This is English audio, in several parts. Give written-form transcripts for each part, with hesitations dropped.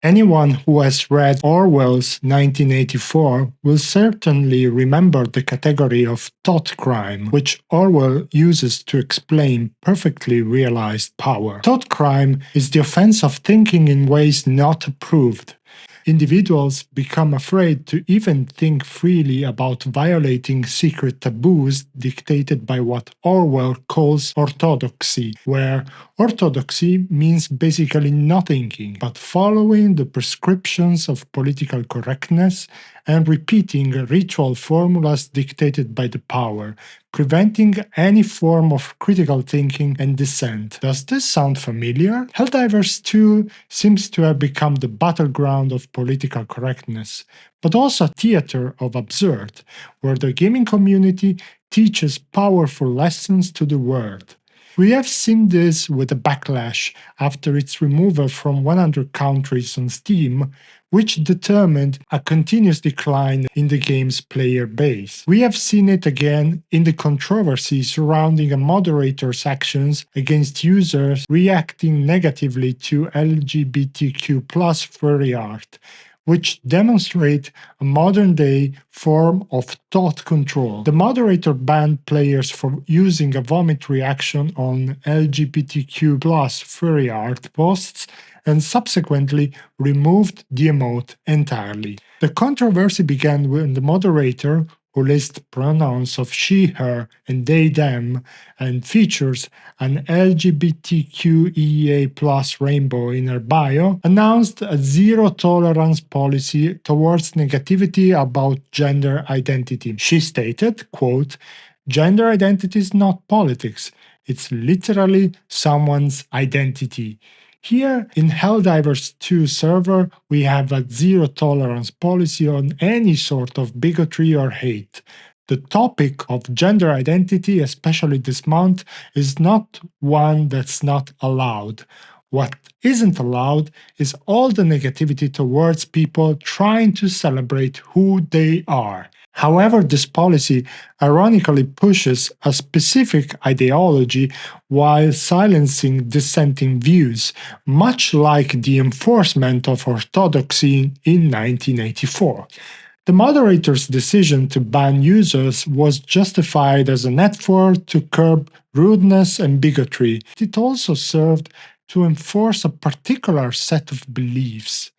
Anyone who has read Orwell's 1984 will certainly remember the category of thought crime, which Orwell uses to explain perfectly realized power. Thought crime is the offense of thinking in ways not approved. Individuals become afraid to even think freely about violating secret taboos dictated by what Orwell calls orthodoxy, where orthodoxy means basically not thinking, but following the prescriptions of political correctness and repeating ritual formulas dictated by the power, preventing any form of critical thinking and dissent. Does this sound familiar? Helldivers 2 seems to have become the battleground of political correctness, but also a theater of absurd, where the gaming community teaches powerful lessons to the world. We have seen this with a backlash after its removal from 100 countries on Steam, which determined a continuous decline in the game's player base. We have seen it again in the controversy surrounding a moderator's actions against users reacting negatively to LGBTQ+ furry art, which demonstrate a modern-day form of thought control. The moderator banned players from using a vomit reaction on LGBTQ+ furry art posts and subsequently removed the emote entirely. The controversy began when the moderator, who lists pronouns of she, her, and they, them, and features an LGBTQIA+ rainbow in her bio, announced a zero-tolerance policy towards negativity about gender identity. She stated, quote, "Gender identity is not politics. It's literally someone's identity." Here in Helldivers 2 server, we have a zero-tolerance policy on any sort of bigotry or hate. The topic of gender identity, especially this month, is not one that's not allowed. What isn't allowed is all the negativity towards people trying to celebrate who they are. However, this policy ironically pushes a specific ideology while silencing dissenting views, much like the enforcement of orthodoxy in 1984. The moderator's decision to ban users was justified as an effort to curb rudeness and bigotry. It also served to enforce a particular set of beliefs.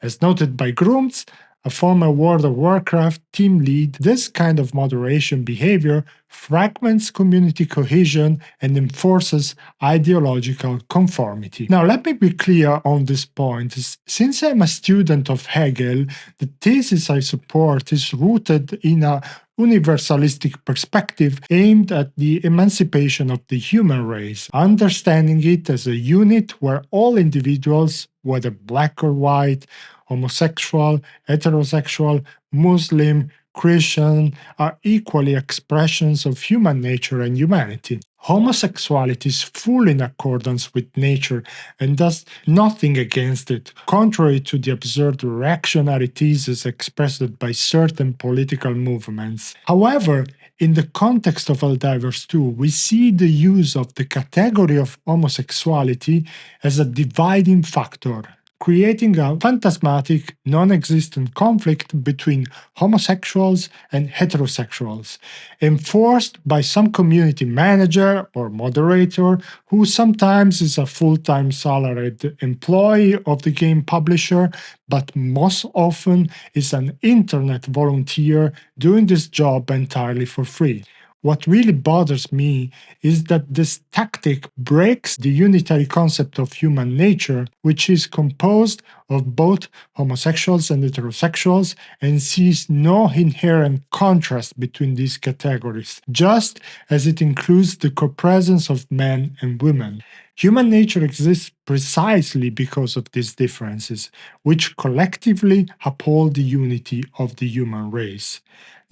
As noted by Grooms, a former World of Warcraft team lead, this kind of moderation behavior fragments community cohesion and enforces ideological conformity. Now, let me be clear on this point. Since I'm a student of Hegel, the thesis I support is rooted in a universalistic perspective aimed at the emancipation of the human race, understanding it as a unit where all individuals, whether black or white, homosexual, heterosexual, Muslim, Christian, are equally expressions of human nature and humanity. Homosexuality is fully in accordance with nature and does nothing against it, contrary to the absurd reactionary thesis expressed by certain political movements. However, in the context of Helldivers 2, we see the use of the category of homosexuality as a dividing factor, creating a phantasmatic, non-existent conflict between homosexuals and heterosexuals, enforced by some community manager or moderator who sometimes is a full-time salaried employee of the game publisher, but most often is an internet volunteer doing this job entirely for free. What really bothers me is that this tactic breaks the unitary concept of human nature, which is composed of both homosexuals and heterosexuals, and sees no inherent contrast between these categories, just as it includes the co-presence of men and women. Human nature exists precisely because of these differences, which collectively uphold the unity of the human race.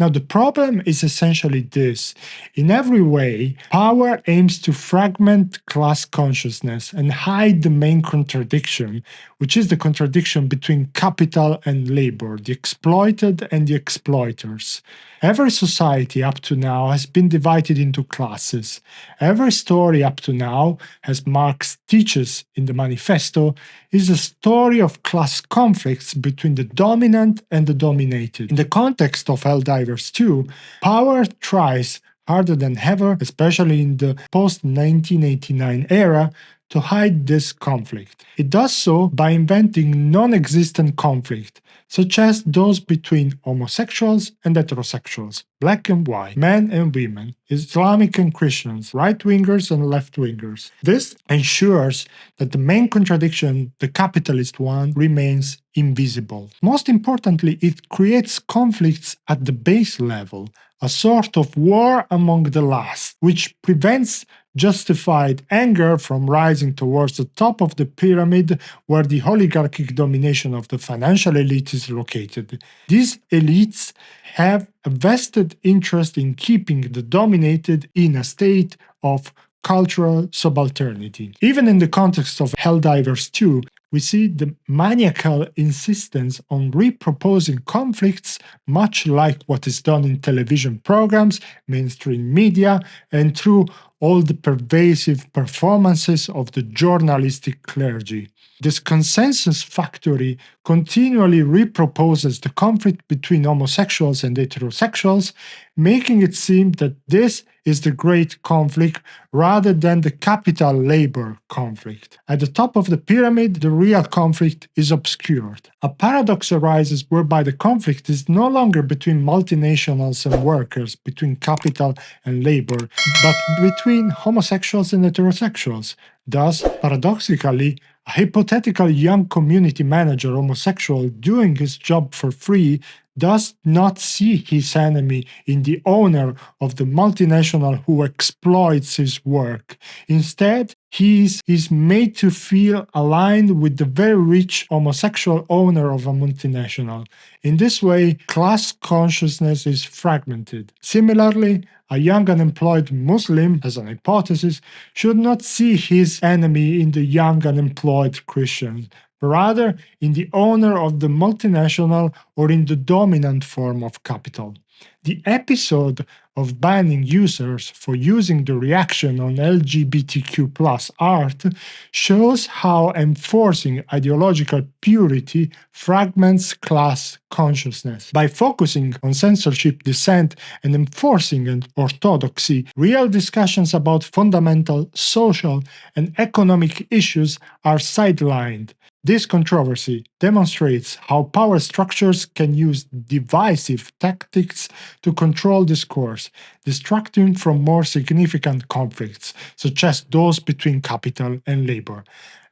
Now, the problem is essentially this. In every way, power aims to fragment class consciousness and hide the main contradiction, which is the contradiction between capital and labor, the exploited and the exploiters. Every society up to now has been divided into classes. Every story up to now, as Marx teaches in the manifesto, is a story of class conflicts between the dominant and the dominated. In the context of Helldivers 2, power tries harder than ever, especially in the post-1989 era, to hide this conflict. It does so by inventing non-existent conflict, such as those between homosexuals and heterosexuals, black and white, men and women, Islamic and Christians, right-wingers and left-wingers. This ensures that the main contradiction, the capitalist one, remains invisible. Most importantly, it creates conflicts at the base level, a sort of war among the last, which prevents justified anger from rising towards the top of the pyramid where the oligarchic domination of the financial elite is located. These elites have a vested interest in keeping the dominated in a state of cultural subalternity. Even in the context of Helldivers 2, we see the maniacal insistence on reproposing conflicts, much like what is done in television programs, mainstream media, and through all the pervasive performances of the journalistic clergy. This consensus factory continually reproposes the conflict between homosexuals and heterosexuals, making it seem that this is the great conflict rather than the capital-labor conflict. At the top of the pyramid, the real conflict is obscured. A paradox arises whereby the conflict is no longer between multinationals and workers, between capital and labor, but between homosexuals and heterosexuals. Thus, paradoxically, a hypothetical young community manager homosexual doing his job for free does not see his enemy in the owner of the multinational who exploits his work. Instead, he is made to feel aligned with the very rich homosexual owner of a multinational. In this way, class consciousness is fragmented. Similarly, a young unemployed Muslim, as an hypothesis, should not see his enemy in the young unemployed Christian, but rather in the owner of the multinational or in the dominant form of capital. The episode of banning users for using the reaction on LGBTQ+ art shows how enforcing ideological purity fragments class consciousness. By focusing on censorship, dissent, and enforcing an orthodoxy, real discussions about fundamental social and economic issues are sidelined. This controversy demonstrates how power structures can use divisive tactics to control discourse, distracting from more significant conflicts, such as those between capital and labor.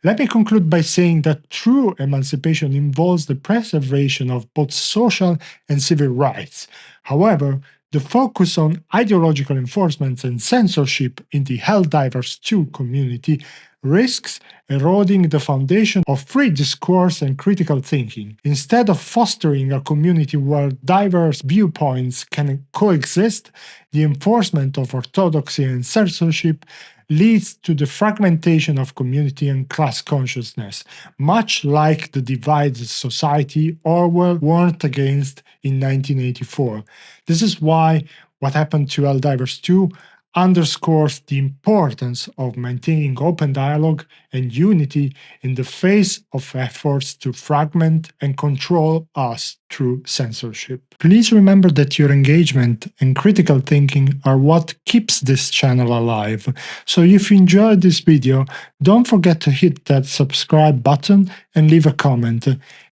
Let me conclude by saying that true emancipation involves the preservation of both social and civil rights. However, the focus on ideological enforcement and censorship in the Helldivers 2 community risks eroding the foundation of free discourse and critical thinking. Instead of fostering a community where diverse viewpoints can coexist, the enforcement of orthodoxy and censorship leads to the fragmentation of community and class consciousness, much like the divided society Orwell warned against in 1984. This is why what happened to Helldivers 2 underscores the importance of maintaining open dialogue and unity in the face of efforts to fragment and control us through censorship. Please remember that your engagement and critical thinking are what keeps this channel alive. So if you enjoyed this video, don't forget to hit that subscribe button and leave a comment.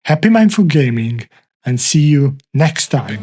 Happy mindful gaming, and see you next time.